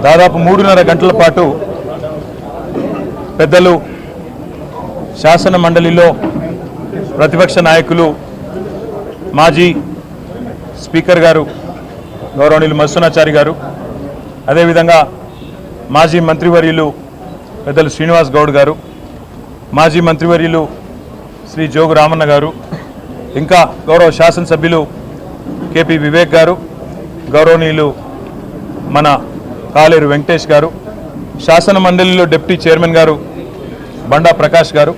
దాదాపు 3.5 గంటల పాటు పెద్దలు శాసన మండలిలో ప్రతిపక్ష నాయకులు మాజీ స్పీకర్ గారు గౌరవనీయులు మధుసూదనాచారి గారు, అదేవిధంగా మాజీ మంత్రివర్యులు పెద్దలు శ్రీనివాస్ గౌడ్ గారు, మాజీ మంత్రివర్యులు శ్రీ జోగు రామన్న గారు, ఇంకా గౌరవ శాసనసభ్యులు కేపీ వివేక్ గారు, గౌరవనీయులు మన కాలేరు వెంకటేష్ గారు, శాసన మండలిలో డిప్యూటీ చైర్మన్ గారు బండా ప్రకాష్ గారు,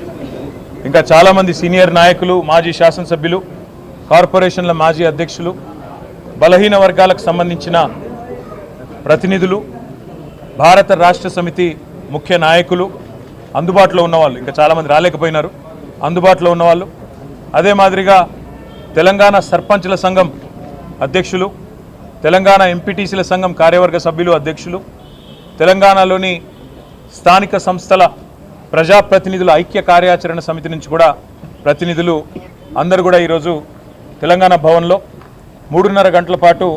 ఇంకా చాలామంది సీనియర్ నాయకులు, మాజీ శాసనసభ్యులు, కార్పొరేషన్ల మాజీ అధ్యక్షులు, బలహీన వర్గాలకు సంబంధించిన ప్రతినిధులు, భారత రాష్ట్ర సమితి ముఖ్య నాయకులు, అందుబాటులో ఉన్నవాళ్ళు, ఇంకా చాలామంది రాలేకపోయినారు, అందుబాటులో ఉన్నవాళ్ళు, అదే మాదిరిగా తెలంగాణ సర్పంచ్ల సంఘం అధ్యక్షులు, తెలంగాణ ఎంపీటీసీల సంఘం కార్యవర్గ సభ్యులు అధ్యక్షులు, తెలంగాణలోని స్థానిక సంస్థల ప్రజాప్రతినిధుల ఐక్య కార్యాచరణ సమితి నుంచి కూడా ప్రతినిధులు అందరూ కూడా ఈరోజు తెలంగాణ భవన్లో 3.5 గంటల పాటు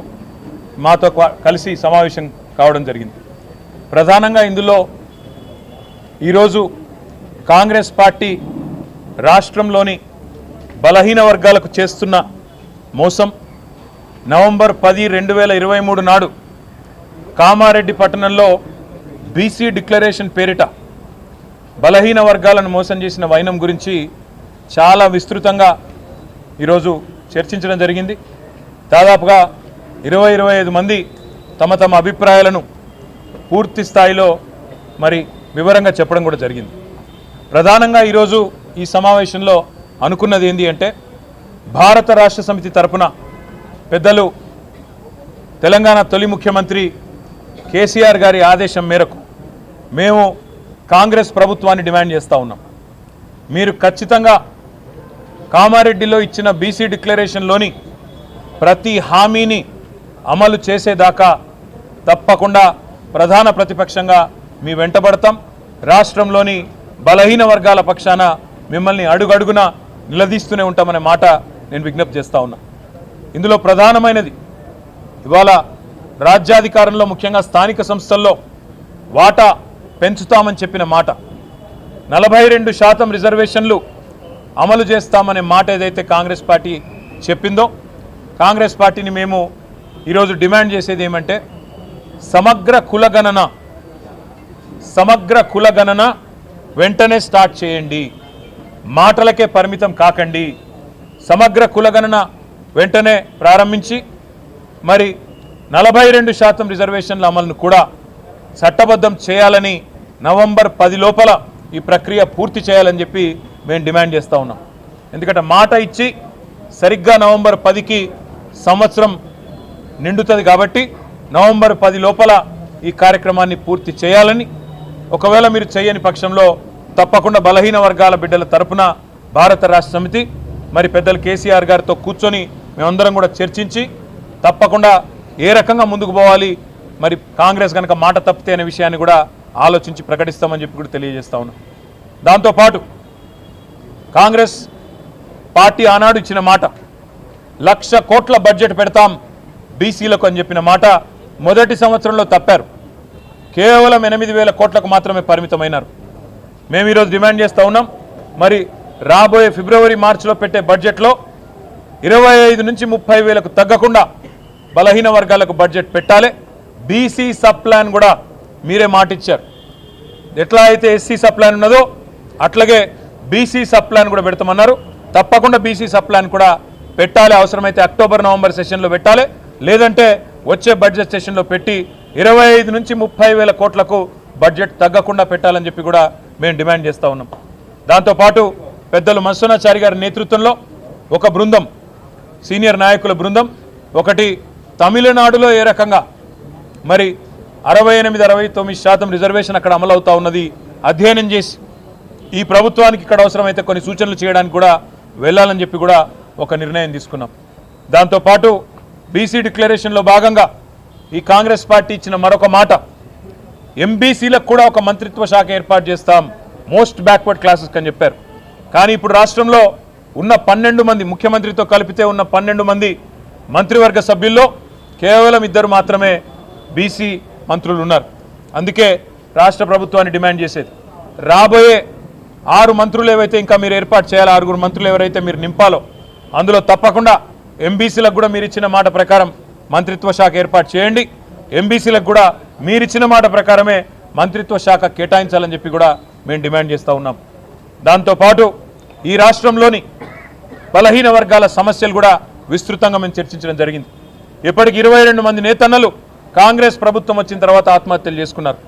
మాతో కలిసి సమావేశం కావడం జరిగింది. ప్రధానంగా ఇందులో ఈరోజు కాంగ్రెస్ పార్టీ రాష్ట్రంలోని బలహీన వర్గాలకు చేస్తున్న మోసం, నవంబర్ 10, 2023 నాడు కామారెడ్డి పట్టణంలో బీసీ డిక్లరేషన్ పేరిట బలహీన వర్గాలను మోసం చేసిన వైనం గురించి చాలా విస్తృతంగా ఈరోజు చర్చించడం జరిగింది. దాదాపుగా 20-25 మంది తమ తమ అభిప్రాయాలను పూర్తి స్థాయిలో మరి వివరంగా చెప్పడం కూడా జరిగింది. ప్రధానంగా ఈరోజు ఈ సమావేశంలో అనుకున్నది ఏంటి అంటే, భారత రాష్ట్ర సమితి తరపున పెద్దలు తెలంగాణ తొలి ముఖ్యమంత్రి కేసీఆర్ గారి ఆదేశం మేరకు మేము కాంగ్రెస్ ప్రభుత్వాన్ని డిమాండ్ చేస్తూ ఉన్నాం. మీరు ఖచ్చితంగా కామారెడ్డిలో ఇచ్చిన బీసీ డిక్లరేషన్లోని ప్రతి హామీని అమలు చేసేదాకా తప్పకుండా ప్రధాన ప్రతిపక్షంగా మీ వెంటబడతాం. రాష్ట్రంలోని బలహీన వర్గాల పక్షాన మిమ్మల్ని అడుగడుగున నిలదీస్తూనే ఉంటామనే మాట నేను విజ్ఞప్తి చేస్తూ ఉన్నా. ఇందులో ప్రధానమైనది ఇవాళ రాజ్యాధికారంలో ముఖ్యంగా స్థానిక సంస్థల్లో వాటా పెంచుతామని చెప్పిన మాట, 42% రిజర్వేషన్లు అమలు చేస్తామనే మాట ఏదైతే కాంగ్రెస్ పార్టీ చెప్పిందో, కాంగ్రెస్ పార్టీని మేము ఈరోజు డిమాండ్ చేసేది ఏమంటే, సమగ్ర కులగణన వెంటనే స్టార్ట్ చేయండి, మాటలకే పరిమితం కాకండి. సమగ్ర కులగణన వెంటనే ప్రారంభించి మరి 42% రిజర్వేషన్ల అమలును కూడా చట్టబద్ధం చేయాలని, నవంబర్ 10 లోపల ఈ ప్రక్రియ పూర్తి చేయాలని చెప్పి మేము డిమాండ్ చేస్తూ ఉన్నాం. ఎందుకంటే మాట ఇచ్చి సరిగ్గా నవంబర్ 10కి సంవత్సరం నిండుతుంది కాబట్టి నవంబర్ 10 లోపల ఈ కార్యక్రమాన్ని పూర్తి చేయాలని, ఒకవేళ మీరు చేయని పక్షంలో తప్పకుండా బలహీన వర్గాల బిడ్డల తరపున భారత రాష్ట్ర సమితి మరి పెద్దలు కేసీఆర్ గారితో కూర్చొని మేమందరం కూడా చర్చించి తప్పకుండా ఏ రకంగా ముందుకు పోవాలి, మరి కాంగ్రెస్ కనుక మాట తప్పితే అనే విషయాన్ని కూడా ఆలోచించి ప్రకటిస్తామని చెప్పి కూడా తెలియజేస్తా ఉన్నాం. దాంతోపాటు కాంగ్రెస్ పార్టీ ఆనాడు ఇచ్చిన మాట, 1,00,000 కోట్ల బడ్జెట్ పెడతాం బీసీలకు అని చెప్పిన మాట మొదటి సంవత్సరంలో తప్పారు. కేవలం 8,000 కోట్లకు మాత్రమే పరిమితమైనారు. మేము ఈరోజు డిమాండ్ చేస్తూ ఉన్నాం, మరి రాబోయే ఫిబ్రవరి మార్చిలో పెట్టే బడ్జెట్లో 25 నుంచి 30,000కు తగ్గకుండా బలహీన వర్గాలకు బడ్జెట్ పెట్టాలి. బీసీ సబ్ ప్లాన్ కూడా మీరే మాట ఇచ్చారు. ఎట్లా అయితే ఎస్సీ సబ్ ప్లాన్ ఉన్నదో అట్లాగే బీసీ సబ్ ప్లాన్ కూడా పెడతామన్నారు. తప్పకుండా బీసీ సబ్ ప్లాన్ కూడా పెట్టాలి. అవసరమైతే అక్టోబర్ నవంబర్ సెషన్లో పెట్టాలి, లేదంటే వచ్చే బడ్జెట్ సెషన్లో పెట్టి 25 నుంచి 30,000 కోట్లకు బడ్జెట్ తగ్గకుండా పెట్టాలని చెప్పి కూడా మేము డిమాండ్ చేస్తూ ఉన్నాం. దాంతోపాటు పెద్దలు మధుసూదనాచారి గారి నేతృత్వంలో ఒక బృందం, సీనియర్ నాయకుల బృందం, ఒకటి తమిళనాడులో ఏ రకంగా మరి 68-69% రిజర్వేషన్ అక్కడ అమలు అవుతా ఉన్నది అధ్యయనం చేసి ఈ ప్రభుత్వానికి ఇక్కడ అవసరమైతే కొన్ని సూచనలు చేయడానికి కూడా వెళ్ళాలని చెప్పి కూడా ఒక నిర్ణయం తీసుకున్నాం. దాంతోపాటు బీసీ డిక్లరేషన్లో భాగంగా ఈ కాంగ్రెస్ పార్టీ ఇచ్చిన మరొక మాట, ఎంబీసీలకు కూడా ఒక మంత్రిత్వ శాఖ ఏర్పాటు చేస్తాం, మోస్ట్ బ్యాక్వర్డ్ క్లాసెస్ అని చెప్పారు. కానీ ఇప్పుడు రాష్ట్రంలో ఉన్న 12 మంది, ముఖ్యమంత్రితో కలిపితే ఉన్న 12 మంది మంత్రివర్గ సభ్యుల్లో కేవలం 2 మాత్రమే బీసీ మంత్రులు ఉన్నారు. అందుకే రాష్ట్ర ప్రభుత్వాన్ని డిమాండ్ చేసేది రాబోయే 6 మంత్రులు ఏవైతే ఇంకా మీరు ఏర్పాటు చేయాలో 6 మంత్రులు ఎవరైతే మీరు నింపాలో అందులో తప్పకుండా ఎంబీసీలకు కూడా మీరు ఇచ్చిన మాట ప్రకారం మంత్రిత్వ శాఖ ఏర్పాటు చేయండి. ఎంబీసీలకు కూడా మీరు ఇచ్చిన మాట ప్రకారమే మంత్రిత్వ శాఖ కేటాయించాలని చెప్పి కూడా మేము డిమాండ్ చేస్తూ ఉన్నాం. దాంతోపాటు ఈ రాష్ట్రంలోని బలహీన వర్గాల సమస్యలు కూడా విస్తృతంగా మేము చర్చించడం జరిగింది. ఇప్పటికి 22 మంది నేతన్నలు కాంగ్రెస్ ప్రభుత్వం వచ్చిన తర్వాత ఆత్మహత్యలు చేసుకున్నారు.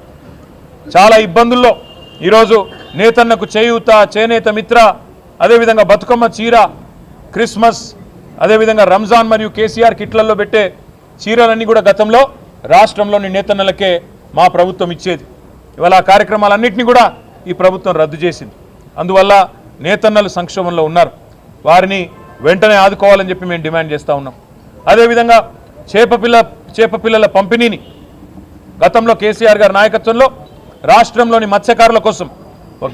చాలా ఇబ్బందుల్లో ఈరోజు నేతన్నకు చేయూత, చేనేత మిత్ర, అదేవిధంగా బతుకమ్మ చీర, క్రిస్మస్, అదేవిధంగా రంజాన్ మరియు కేసీఆర్ కిట్లలో పెట్టే చీరలన్నీ కూడా గతంలో రాష్ట్రంలోని నేతన్నలకే మా ప్రభుత్వం ఇచ్చేది. ఇవాళ ఆ కార్యక్రమాలన్నింటినీ కూడా ఈ ప్రభుత్వం రద్దు చేసింది. అందువల్ల నేతన్నలు సంక్షోభంలో ఉన్నారు. వారిని వెంటనే ఆదుకోవాలని చెప్పి మేము డిమాండ్ చేస్తూ ఉన్నాం. అదేవిధంగా చేపపిల్లల పంపిణీని గతంలో కేసీఆర్ గారి నాయకత్వంలో రాష్ట్రంలోని మత్స్యకారుల కోసం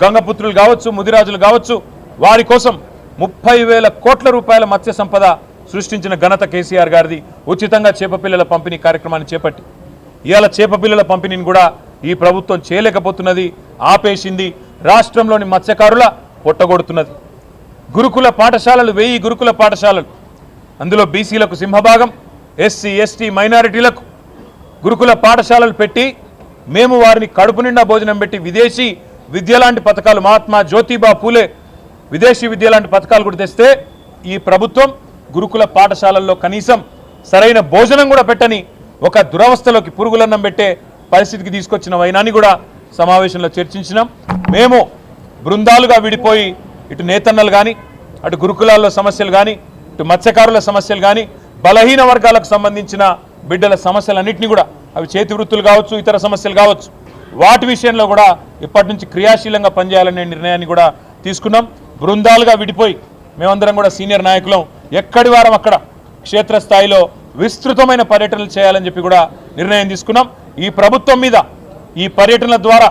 గంగపుత్రులు కావచ్చు, ముదిరాజులు కావచ్చు, వారి కోసం 30,000 కోట్ల రూపాయల మత్స్య సంపద సృష్టించిన ఘనత కేసీఆర్ గారిది. ఉచితంగా చేపపిల్లల పంపిణీ కార్యక్రమాన్ని చేపట్టి ఇవాళ చేపపిల్లల పంపిణీని కూడా ఈ ప్రభుత్వం చేయలేకపోతున్నది, ఆపేసింది. రాష్ట్రంలోని మత్స్యకారుల పొట్టగొడుతున్నది. గురుకుల పాఠశాలలు 1000 గురుకుల పాఠశాలలు, అందులో బీసీలకు సింహభాగం, ఎస్సీ ఎస్టీ మైనారిటీలకు గురుకుల పాఠశాలలు పెట్టి మేము వారిని కడుపు నిండా భోజనం పెట్టి విదేశీ విద్య లాంటి పథకాలు, మహాత్మా జ్యోతిబా పూలే విదేశీ విద్య లాంటి పథకాలు కూడా తెస్తే ఈ ప్రభుత్వం గురుకుల పాఠశాలల్లో కనీసం సరైన భోజనం కూడా పెట్టని ఒక దురవస్థలోకి పురుగులన్నం పెట్టే పరిస్థితికి తీసుకొచ్చిన వైనాన్ని కూడా సమావేశంలో చర్చించినాం. మేము బృందాలుగా విడిపోయి ఇటు నేతన్నలు కానీ, అటు గురుకులాల్లో సమస్యలు కానీ, ఇటు మత్స్యకారుల సమస్యలు కానీ, బలహీన వర్గాలకు సంబంధించిన బిడ్డల సమస్యలన్నింటినీ కూడా, అవి చేతి వృత్తులు కావచ్చు, ఇతర సమస్యలు కావచ్చు, వాటి విషయంలో కూడా ఇప్పటి నుంచి క్రియాశీలంగా పనిచేయాలనే నిర్ణయాన్ని కూడా తీసుకున్నాం. బృందాలుగా విడిపోయి మేమందరం కూడా సీనియర్ నాయకులం ఎక్కడి వారం అక్కడ క్షేత్రస్థాయిలో విస్తృతమైన పర్యటనలు చేయాలని చెప్పి కూడా నిర్ణయం తీసుకున్నాం. ఈ ప్రభుత్వం మీద ఈ పర్యటనల ద్వారా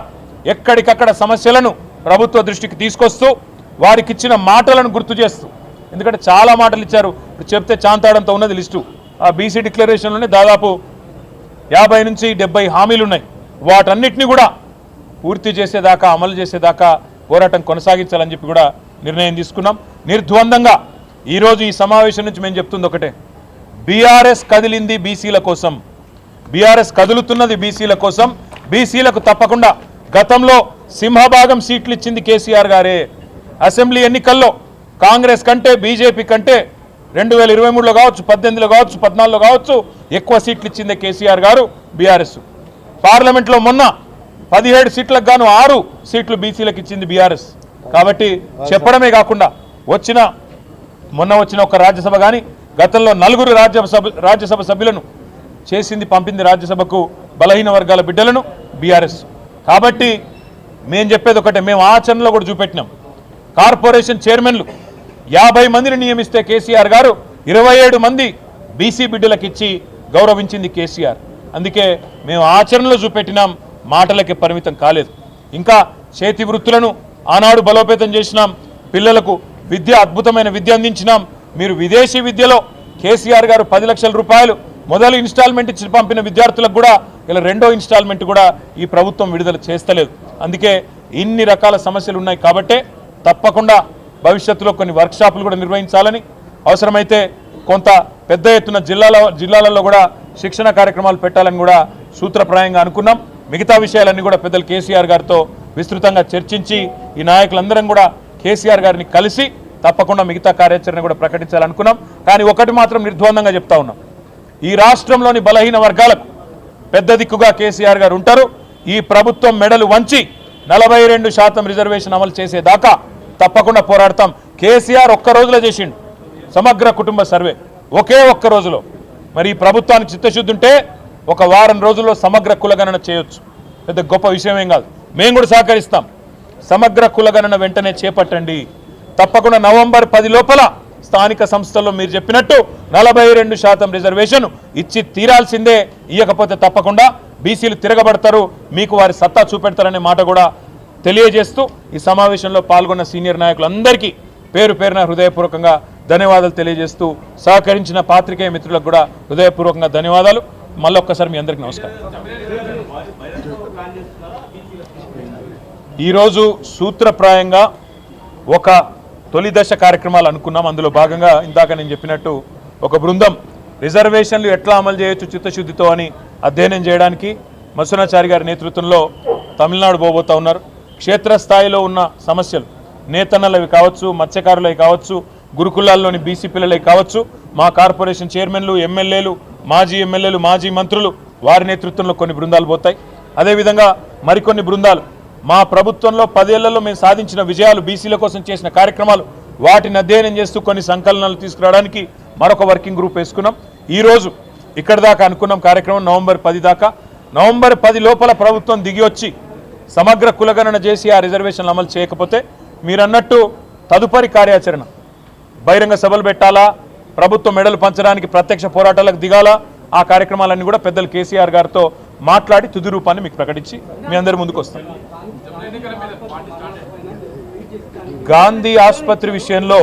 ఎక్కడికక్కడ సమస్యలను ప్రభుత్వ దృష్టికి తీసుకొస్తూ వారికి ఇచ్చిన మాటలను గుర్తు చేస్తూ, ఎందుకంటే చాలా మాటలు ఇచ్చారు, చెప్తే చాంతాడంతో ఉన్నది లిస్టు. ఆ బీసీ డిక్లరేషన్లోనే దాదాపు 50 నుంచి 70 హామీలు ఉన్నాయి. వాటన్నిటిని కూడా పూర్తి చేసేదాకా, అమలు చేసేదాకా పోరాటం కొనసాగించాలని చెప్పి కూడా నిర్ణయం తీసుకున్నాం. నిర్ద్వందంగా ఈరోజు ఈ సమావేశం నుంచి మేము చెప్తుంది ఒకటే, బీఆర్ఎస్ కదిలింది బీసీల కోసం, బీఆర్ఎస్ కదులుతున్నది బీసీల కోసం. బీసీలకు తప్పకుండా గతంలో సింహభాగం సీట్లు ఇచ్చింది కేసీఆర్ గారే. అసెంబ్లీ ఎన్నికల్లో కాంగ్రెస్ కంటే, బీజేపీ కంటే 2023లో కావచ్చు, 18లో కావచ్చు, 14లో కావచ్చు ఎక్కువ సీట్లు ఇచ్చిందే కేసీఆర్ గారు, బీఆర్ఎస్. పార్లమెంట్లో మొన్న 17 సీట్లకు గాను 6 సీట్లు బీసీలకు ఇచ్చింది బీఆర్ఎస్. కాబట్టి చెప్పడమే కాకుండా మొన్న వచ్చిన ఒక రాజ్యసభ కానీ, గతంలో 4 రాజ్యసభ సభ్యులను చేసింది, పంపింది రాజ్యసభకు బలహీన వర్గాల బిడ్డలను బీఆర్ఎస్. కాబట్టి మేము చెప్పేది ఒకటే, మేము ఆచరణలో కూడా చూపెట్టినాం. కార్పొరేషన్ చైర్మన్లు 50 మందిని నియమిస్తే కేసీఆర్ గారు 27 మంది బీసీ బిడ్డలకు ఇచ్చి గౌరవించింది కేసీఆర్. అందుకే మేము ఆచరణలో చూపెట్టినాం, మాటలకే పరిమితం కాలేదు. ఇంకా చేతి వృత్తులను ఆనాడు బలోపేతం చేసినాం. పిల్లలకు విద్య, అద్భుతమైన విద్య అందించినాం. మీరు విదేశీ విద్యలో కేసీఆర్ గారు 10 లక్షల రూపాయలు మొదలు ఇన్స్టాల్మెంట్ ఇచ్చి పంపిన విద్యార్థులకు కూడా ఇలా 2వ ఇన్స్టాల్మెంట్ కూడా ఈ ప్రభుత్వం విడుదల చేస్తలేదు. అందుకే ఇన్ని రకాల సమస్యలు ఉన్నాయి. కాబట్టే తప్పకుండా భవిష్యత్తులో కొన్ని వర్క్షాపులు కూడా నిర్వహించాలని, అవసరమైతే కొంత పెద్ద ఎత్తున జిల్లాలలో కూడా శిక్షణ కార్యక్రమాలు పెట్టాలని కూడా సూత్రప్రాయంగా అనుకున్నాం. మిగతా విషయాలన్నీ కూడా పెద్దలు కేసీఆర్ గారితో విస్తృతంగా చర్చించి ఈ నాయకులందరం కూడా కేసీఆర్ గారిని కలిసి తప్పకుండా మిగతా కార్యాచరణ కూడా ప్రకటించాలనుకున్నాం. కానీ ఒకటి మాత్రం నిర్ద్వందంగా చెప్తా ఉన్నాం, ఈ రాష్ట్రంలోని బలహీన వర్గాలకు పెద్ద దిక్కుగా కేసీఆర్ గారు ఉంటారు. ఈ ప్రభుత్వం మెడలు వంచి 42% రిజర్వేషన్ అమలు చేసేదాకా తప్పకుండా పోరాడతాం. కేసీఆర్ ఒక్క రోజులో చేసిండు సమగ్ర కుటుంబ సర్వే, ఒకే ఒక్క రోజులో. మరి ఈ ప్రభుత్వానికి చిత్తశుద్ధి ఉంటే ఒక వారం రోజుల్లో సమగ్ర కులగణన చేయొచ్చు, పెద్ద గొప్ప విషయం ఏం కాదు. మేము కూడా సహకరిస్తాం. సమగ్ర కులగణన వెంటనే చేపట్టండి. తప్పకుండా నవంబర్ 10 లోపల స్థానిక సంస్థల్లో మీరు చెప్పినట్టు 42% రిజర్వేషన్ ఇచ్చి తీరాల్సిందే. ఇవ్వకపోతే తప్పకుండా బీసీలు తిరగబడతారు, మీకు వారి సత్తా చూపెడతారనే మాట కూడా తెలియజేస్తూ ఈ సమావేశంలో పాల్గొన్న సీనియర్ నాయకులందరికీ పేరు పేరున హృదయపూర్వకంగా ధన్యవాదాలు తెలియజేస్తూ సహకరించిన పాత్రికేయ మిత్రులకు కూడా హృదయపూర్వకంగా ధన్యవాదాలు. మళ్ళీ ఒక్కసారి మీ అందరికీ నమస్కారం. ఈరోజు సూత్రప్రాయంగా ఒక తొలి దశ కార్యక్రమాలు అనుకున్నాం. అందులో భాగంగా ఇందాక నేను చెప్పినట్టు ఒక బృందం రిజర్వేషన్లు ఎట్లా అమలు చేయొచ్చు చిత్తశుద్ధితో అని అధ్యయనం చేయడానికి మత్స్యనాచారి గారి నేతృత్వంలో తమిళనాడు పోబోతా ఉన్నారు. క్షేత్రస్థాయిలో ఉన్న సమస్యలు నేతన్నలవి కావచ్చు, మత్స్యకారులవి కావచ్చు, గురుకులాల్లోని బీసీ పిల్లలవి కావచ్చు, మా కార్పొరేషన్ చైర్మన్లు, ఎమ్మెల్యేలు, మాజీ ఎమ్మెల్యేలు, మాజీ మంత్రులు వారి నేతృత్వంలో కొన్ని బృందాలు పోతాయి. అదేవిధంగా మరికొన్ని బృందాలు మా ప్రభుత్వంలో 10 ఏళ్లలో మేము సాధించిన విజయాలు, బీసీల కోసం చేసిన కార్యక్రమాలు వాటిని అధ్యయనం చేస్తూ కొన్ని సంకలనాలు తీసుకురావడానికి మరొక వర్కింగ్ గ్రూప్ వేసుకున్నాం. ఈరోజు ఇక్కడ దాకా అనుకున్నాం కార్యక్రమం నవంబర్ 10 దాకా. నవంబర్ 10 లోపల ప్రభుత్వం దిగి వచ్చి సమగ్ర కులగణన చేసి ఆ రిజర్వేషన్లు అమలు చేయకపోతే మీరన్నట్టు తదుపరి కార్యాచరణ బహిరంగ సభలు పెట్టాలా, ప్రభుత్వం మెడలు పంచడానికి ప్రత్యక్ష పోరాటాలకు దిగాలా, ఆ కార్యక్రమాలన్నీ కూడా పెద్దలు కేసీఆర్ గారితో మాట్లాడి తుది రూపాన్ని మీకు ప్రకటించి మీ అందరి ముందుకు వస్తాం. గాంధీ ఆసుపత్రి విషయంలో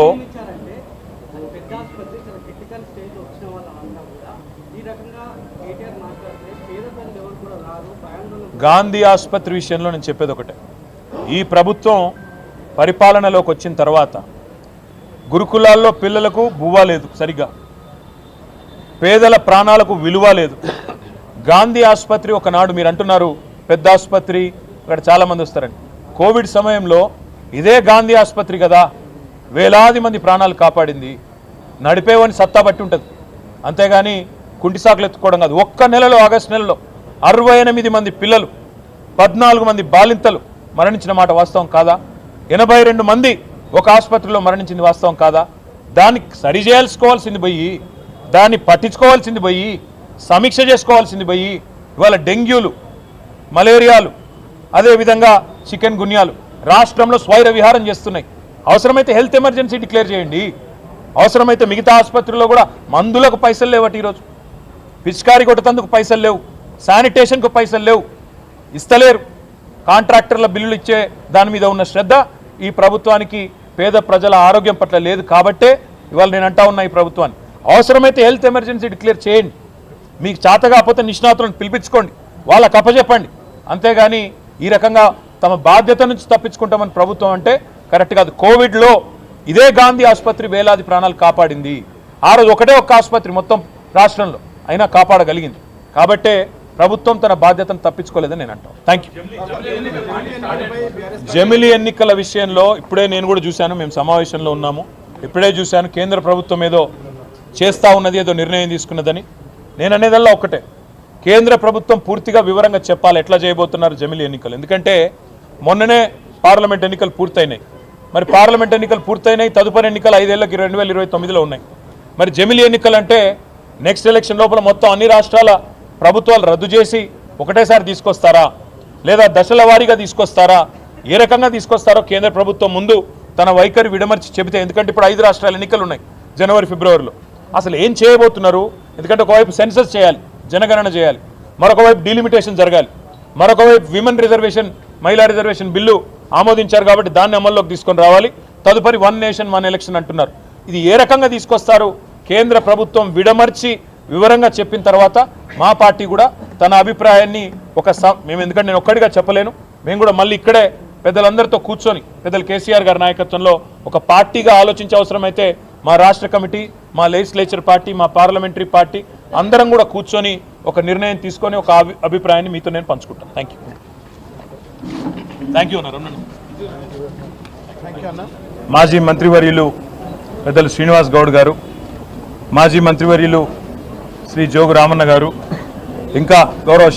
నేను చెప్పేది ఒకటే, ఈ ప్రభుత్వం పరిపాలనలోకి వచ్చిన తర్వాత గురుకులాల్లో పిల్లలకు బువ్వ లేదు, సరిగ్గా పేదల ప్రాణాలకు విలువ లేదు. గాంధీ ఆసుపత్రి ఒకనాడు మీరు అంటున్నారు పెద్ద ఆసుపత్రి, ఇక్కడ చాలామంది వస్తారండి. కోవిడ్ సమయంలో ఇదే గాంధీ ఆసుపత్రి కదా వేలాది మంది ప్రాణాలు కాపాడింది. నడిపేవని సత్తా బట్టి ఉంటుంది, అంతేగాని కుంటి సాకులు ఎత్తుకోవడం కాదు. ఒక్క నెలలో, ఆగస్టు నెలలో 68 మంది పిల్లలు, 14 మంది బాలింతలు మరణించిన మాట వాస్తవం కాదా? 82 మంది ఒక ఆసుపత్రిలో మరణించింది వాస్తవం కాదా? దాన్ని సరిచేయాల్సుకోవాల్సింది పోయి, దాన్ని పట్టించుకోవాల్సింది పోయి, సమీక్ష చేసుకోవాల్సింది పోయి ఇవాళ డెంగ్యూలు, మలేరియాలు, అదేవిధంగా చికెన్ గున్యాలు రాష్ట్రంలో స్వైర విహారం చేస్తున్నాయి. అవసరమైతే హెల్త్ ఎమర్జెన్సీ డిక్లేర్ చేయండి. అవసరమైతే మిగతా ఆసుపత్రుల్లో కూడా మందులకు పైసలు లేవట, ఈరోజు పిచికారి కొట్టేందుకు పైసలు లేవు, శానిటేషన్కు పైసలు లేవు, ఇస్తలేరు. కాంట్రాక్టర్ల బిల్లులు ఇచ్చే దాని మీద ఉన్న శ్రద్ధ ఈ ప్రభుత్వానికి పేద ప్రజల ఆరోగ్యం పట్ల లేదు. కాబట్టే ఇవాళ నేను అంటా ఉన్నా ఈ ప్రభుత్వాన్ని అవసరమైతే హెల్త్ ఎమర్జెన్సీ డిక్లేర్ చేయండి. మీకు చేత కాకపోతే నిష్ణాతులను పిలిపించుకోండి, వాళ్ళకి అప్పచెప్పండి. అంతేగాని ఈ రకంగా తమ బాధ్యత నుంచి తప్పించుకుంటామని ప్రభుత్వం అంటే కరెక్ట్ కాదు. కోవిడ్లో ఇదే గాంధీ ఆసుపత్రి వేలాది ప్రాణాలు కాపాడింది. ఆ రోజు ఒకటే ఒక్క ఆసుపత్రి మొత్తం రాష్ట్రంలో అయినా కాపాడగలిగింది. కాబట్టే ప్రభుత్వం తన బాధ్యతను తప్పించుకోలేదని నేను అంటాను. Thank you. జమిలీ ఎన్నికల విషయంలో ఇప్పుడే నేను కూడా చూశాను, మేము సమావేశంలో ఉన్నాము, ఇప్పుడే చూశాను కేంద్ర ప్రభుత్వం ఏదో చేస్తూ ఉన్నది, ఏదో నిర్ణయం తీసుకున్నదని. నేను అనేదల్లా ఒక్కటే, కేంద్ర ప్రభుత్వం పూర్తిగా వివరంగా చెప్పాలి ఎట్లా చేయబోతున్నారు జమిలీ ఎన్నికలు. ఎందుకంటే మొన్ననే పార్లమెంట్ ఎన్నికలు పూర్తయినాయి. మరి పార్లమెంట్ ఎన్నికలు పూర్తయినాయి, తదుపరి ఎన్నికలు 5 ఏళ్ళకి 2029లో ఉన్నాయి. మరి జమిలీ ఎన్నికలు అంటే నెక్స్ట్ ఎలక్షన్ లోపల మొత్తం అన్ని రాష్ట్రాల ప్రభుత్వాలు రద్దు చేసి ఒకటేసారి తీసుకొస్తారా, లేదా దశల వారీగా తీసుకొస్తారా, ఏ రకంగా తీసుకొస్తారో కేంద్ర ప్రభుత్వం ముందు తన వైఖరి విడమర్చి చెబితే. ఎందుకంటే ఇప్పుడు 5 రాష్ట్రాల ఎన్నికలు ఉన్నాయి జనవరి, ఫిబ్రవరిలో. అసలు ఏం చేయబోతున్నారు? ఎందుకంటే ఒకవైపు సెన్సస్ చేయాలి, జనగణన చేయాలి, మరొకవైపు డీలిమిటేషన్ జరగాలి, మరొకవైపు విమెన్ రిజర్వేషన్, మహిళా రిజర్వేషన్ బిల్లు ఆమోదించారు కాబట్టి దాన్ని అమల్లోకి తీసుకొని రావాలి. తదుపరి 1 నేషన్ 1 ఎలక్షన్ అంటున్నారు. ఇది ఏ రకంగా తీసుకొస్తారు? కేంద్ర ప్రభుత్వం విడమర్చి వివరంగా చెప్పిన తర్వాత మా పార్టీ కూడా తన అభిప్రాయాన్ని మేము, ఎందుకంటే నేను ఒక్కడిగా చెప్పలేను, మేము కూడా మళ్ళీ ఇక్కడే పెద్దలందరితో కూర్చొని, పెద్దలు కేసీఆర్ గారి నాయకత్వంలో ఒక పార్టీగా ఆలోచించే అవసరమైతే మా రాష్ట్ర కమిటీ, మా లెజిస్లేచర్ పార్టీ, మా పార్లమెంటరీ పార్టీ అందరం కూడా కూర్చొని ఒక నిర్ణయం తీసుకొని ఒక అభిప్రాయాన్ని మీతో నేను పంచుకుంటాను. థ్యాంక్ యూ అన్నారు. మాజీ మంత్రివర్యులు పెద్దలు శ్రీనివాస్ గౌడ్ గారు, మాజీ మంత్రివర్యులు శ్రీ జోగు రామన్న గారు, ఇంకా గౌరవ